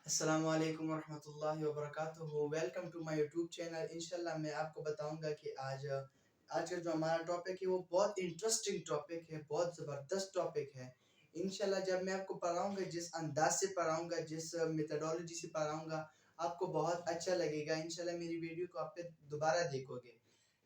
अस्सलामु अलैकुम वरहमतुल्लाहि वबरकातुहू। Welcome to my YouTube channel. इंशाल्लाह मैं आपको बताऊंगा कि आज का जो हमारा टॉपिक है वो बहुत इंटरेस्टिंग टॉपिक है, बहुत ज़बरदस्त टॉपिक है। इंशाल्लाह जब मैं आपको पढ़ाऊंगा, जिस अंदाज से पढ़ाऊंगा, जिस मेथडोलॉजी से पढ़ाऊंगा, आपको बहुत अच्छा लगेगा। इंशाल्लाह मेरी वीडियो को आप फिर दोबारा देखोगे।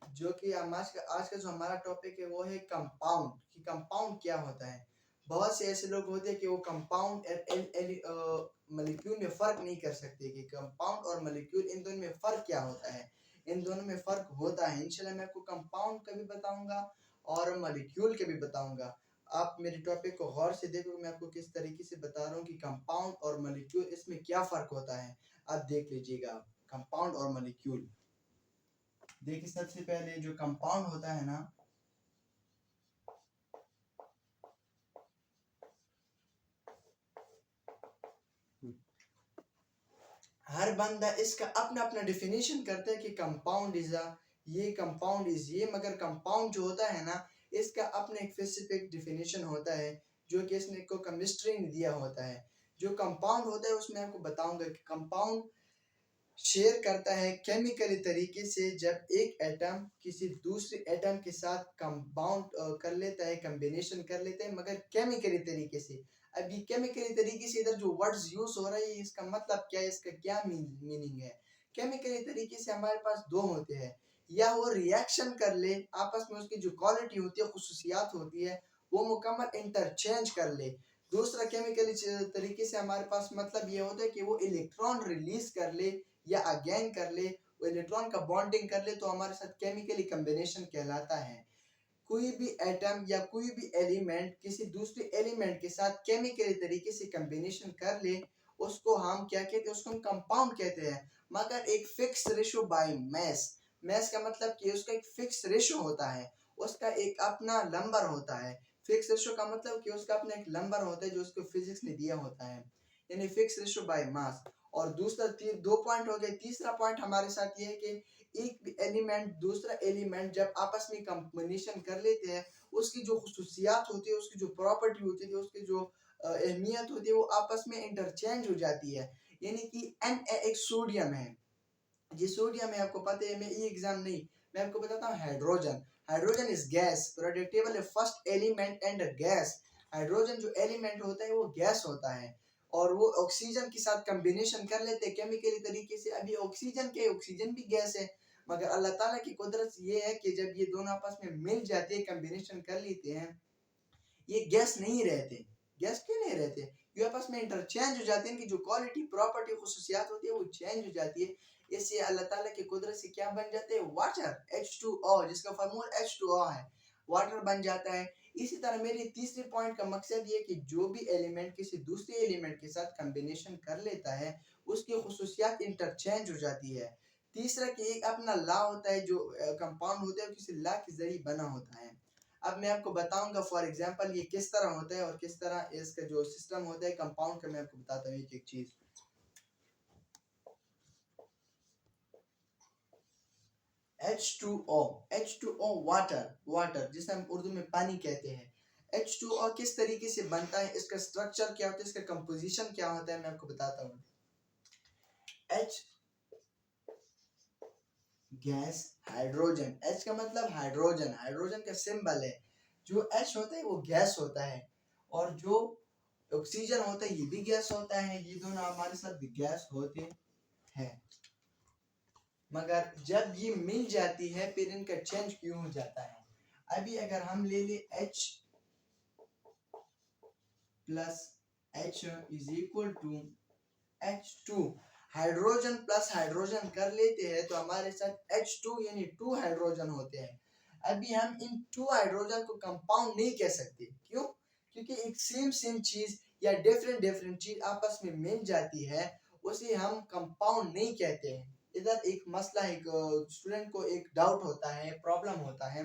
जो कि हम आज का जो हमारा टॉपिक है वो है कंपाउंड, कि कंपाउंड क्या होता है। बहुत से ऐसे लोग होते हैं कि वो कंपाउंड मॉलिक्यूल में फ़र्क नहीं कर सकते कि कंपाउंड और मॉलिक्यूल इन दोनों में फ़र्क क्या होता है। इन दोनों में फ़र्क होता है। इंशाल्लाह मैं आपको कंपाउंड का भी बताऊंगा और मॉलिक्यूल के भी बताऊंगा। आप मेरे टॉपिक को गौर से देखो, मैं आपको किस तरीके से बता रहा हूँ कि कंपाउंड और मॉलिक्यूल इसमें क्या फ़र्क होता है। आप देख लीजिएगा कंपाउंड और मॉलिक्यूल। देखिए सबसे पहले जो कंपाउंड होता है ना, हर बंदा इसका अपना अपना डिफिनेशन करता है कि कंपाउंड इज ये कंपाउंड इज ये, मगर कंपाउंड जो होता है ना, इसका अपना एक स्पेसिफिक डिफिनेशन होता है जो कि इसने को केमिस्ट्री ने दिया होता है। जो कंपाउंड होता है उसमें आपको बताऊंगा कि कंपाउंड शेयर करता है केमिकली तरीके से। जब एक एटम किसी दूसरे एटम के साथ कंपाउंड कर लेता है, कम्बिनेशन कर लेता है, मगर केमिकली तरीके से। अब ये केमिकली तरीके से इधर जो वर्ड्स यूज हो रहा है, इसका मतलब क्या है, इसका क्या मीनिंग है। केमिकली तरीके से हमारे पास दो होते हैं, या वो रिएक्शन कर ले आपस में, उसकी जो क्वालिटी होती है, खुसूसियात होती है, वो मुकम्मल इंटरचेंज कर ले। दूसरा केमिकली तरीके से हमारे पास मतलब ये होता है कि वो इलेक्ट्रॉन रिलीज कर ले या अगेन कर ले, वो इलेक्ट्रॉन का बॉन्डिंग कर ले, तो हमारे साथ केमिकली कम्बिनेशन कहलाता है। कोई भी एटम या कोई भी एलिमेंट किसी दूसरे एलिमेंट के साथ केमिकली तरीके से कम्बिनेशन कर ले, उसको हम क्या कहते हैं, उसको हम कंपाउंड कहते हैं। मगर एक fix ratio by mass. Mass का मतलब कि उसका एक फिक्स रेशो होता है, उसका एक अपना नंबर होता है। फिक्स रेशो का मतलब कि उसका अपना एक नंबर होता है जो उसको फिजिक्स ने दिया होता है, यानी फिक्स रेशो बाय मास। और दूसरा दो पॉइंट हो गए। तीसरा पॉइंट हमारे साथ ये है कि एक भी एलिमेंट दूसरा एलिमेंट जब आपस में कम्बिनेशन कर लेते हैं, उसकी जो खुसूसियात होती है, उसकी जो प्रॉपर्टी होती है, उसकी जो अहमियत होती है, वो आपस में इंटरचेंज हो जाती है। यानी कि Na एक सोडियम है, जी सोडियम है, आपको पता है। मैं ये एग्जाम नहीं, मैं आपको बताता हूँ। Hydrogen, hydrogen is gas, predictable first element and gas. Hydrogen जो एलिमेंट होता है वो गैस होता है, और वो ऑक्सीजन के साथ कम्बिनेशन कर लेते हैं केमिकली तरीके से। अभी ऑक्सीजन भी गैस है, मगर अल्लाह ताला की कुदरत ये है कि जब ये दोनों आपस में मिल जाते हैं, कम्बिनेशन कर लेते हैं, ये गैस नहीं रहते। गैस क्यों नहीं रहते? ये आपस में इंटरचेंज हो जाते हैं, कि जो क्वालिटी प्रॉपर्टी खुसूसियात होती है वो चेंज हो जाती है। इससे अल्लाह ताला की कुदरत से क्या बन जाते हैं, वाटर H2O, जिसका फार्मूला H2O है, वाटर बन जाता है। इसी तरह मेरी तीसरे पॉइंट का मकसद ये कि जो भी एलिमेंट किसी दूसरे एलिमेंट के साथ कम्बिनेशन कर लेता है, उसकी खुसूसियात इंटरचेंज हो जाती है। तीसरा कि एक अपना लॉ होता है, जो कंपाउंड होता है किसी लॉ के जरिए बना होता है। अब मैं आपको बताऊंगा फॉर एग्जांपल ये किस तरह होता है और किस तरह इसका जो सिस्टम होता है कंपाउंड का। मैं आपको बताता हूँ एक एक चीज। H2O, H2O वाटर, वाटर जिसे हम उर्दू में पानी कहते हैं। H2O किस तरीके से बनता है, इसका स्ट्रक्चर क्या होता है, इसका कंपोजिशन क्या होता है, मैं आपको बताता हूँ। H गैस, हाइड्रोजन, H का मतलब हाइड्रोजन, हाइड्रोजन का सिंबल है। जो H होता है वो गैस होता है, और जो ऑक्सीजन होता है ये भी गैस होता है। ये दोनों हमारे साथ भी गैस होते हैं, मगर जब ये मिल जाती है फिर इनका चेंज क्यों हो जाता है। अभी अगर हम ले ले H plus H is equal to H2, hydrogen plus hydrogen कर लेते हैं तो हमारे साथ H2 यानी 2 हाइड्रोजन होते हैं। अभी हम इन 2 हाइड्रोजन को कंपाउंड नहीं कह सकते। क्यों? क्योंकि एक सेम चीज या डिफरेंट चीज आपस में मिल जाती है, उसे हम कंपाउंड नहीं कहते हैं। इधर एक मसला, एक स्टूडेंट को एक डाउट होता है, प्रॉब्लम होता है।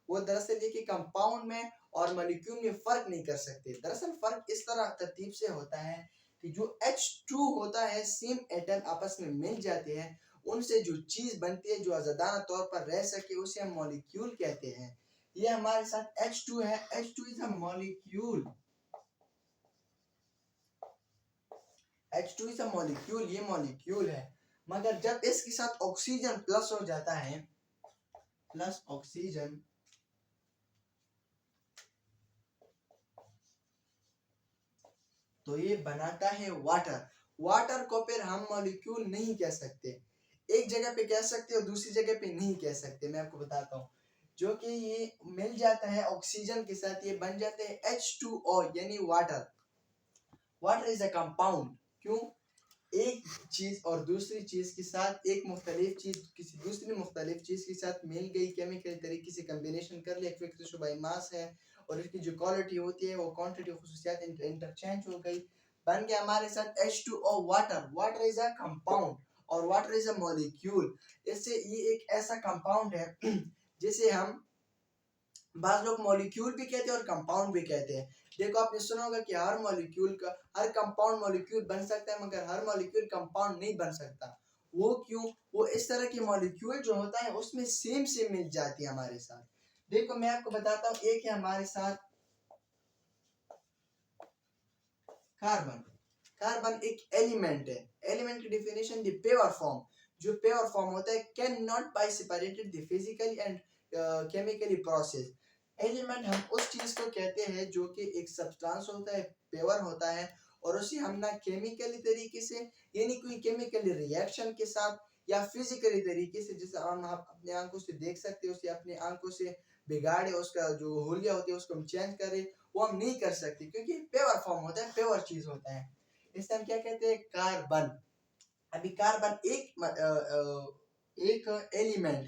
वो दरअसल ये कि कंपाउंड में और मॉलिक्यूल में फर्क नहीं कर सकते। दरअसल फर्क इस तरह तरतीब से होता है कि जो H2 होता है, सेम एटम आपस में मिल जाते हैं, उनसे जो चीज बनती है जो आजादाना तौर पर रह सके, उसे हम मॉलिक्यूल कहते हैं। ये हमारे साथ H2 है, H2 is a molecule. H2 is a molecule, ये मॉलिक्यूल है, मगर जब इसके साथ ऑक्सीजन प्लस हो जाता है, प्लस ऑक्सीजन, तो ये बनाता है वाटर। वाटर को फिर हम मॉलिक्यूल नहीं कह सकते, एक जगह पे कह सकते और दूसरी जगह पे नहीं कह सकते। मैं आपको बताता हूँ, जो कि ये मिल जाता है ऑक्सीजन के साथ, ये बन जाते हैं H2O यानी water. Water is a compound. क्यों? एक चीज और दूसरी चीज के साथ, एक मुख्तलिफ चीज किसी दूसरी मुख्तलिफ चीज के साथ मिल गई, केमिकल तरीके से कम्बिनेशन कर लिया, फिक्स बाई मास है, और इसकी जो क्वालिटी होती है वो क्वांटिटी खुसूसियात इंटरचेंज हो गई, बन गया हमारे साथ H2O water. Water is a compound और वाटर इज अ मॉलिक्यूल। इससे ये एक ऐसा कंपाउंड है जिसे हम, बाज लोग मॉलिक्यूल भी कहते हैं और कंपाउंड भी कहते हैं। देखो आपने सुना होगा कि हर मॉलिक्यूल का, हर कंपाउंड मॉलिक्यूल बन सकता है, मगर हर मॉलिक्यूल कंपाउंड नहीं बन सकता। वो क्यों? वो इस तरह के मॉलिक्यूल जो होता है उसमें सेम सेम मिल जाती है हमारे साथ। देखो मैं आपको बताता हूँ, एक है हमारे साथ कार्बन। कार्बन एक एलिमेंट है। एलिमेंट की डेफिनेशन, द प्योर फॉर्म, जो प्योर फॉर्म होता है, can not by separated the physically and chemically process. Element हम उस चीज को कहते हैं जो कि एक सब्सटेंस होता है, प्योर होता है, और उसे हम ना केमिकली तरीके से, यानी कोई केमिकली रिएक्शन के साथ, या फिजिकली तरीके से, जैसे हम आप अपने आंखों से देख सकते हो, उसे अपने आंखों से बिगाड़े, उसका जो हुलिया होती है उसको हम चेंज करें, वो हम नहीं कर सकते, क्योंकि प्योर फॉर्म होता है, प्योर चीज होता है। इसे हम क्या कहते हैं? कार्बन। अभी कार्बन एक एलिमेंट है।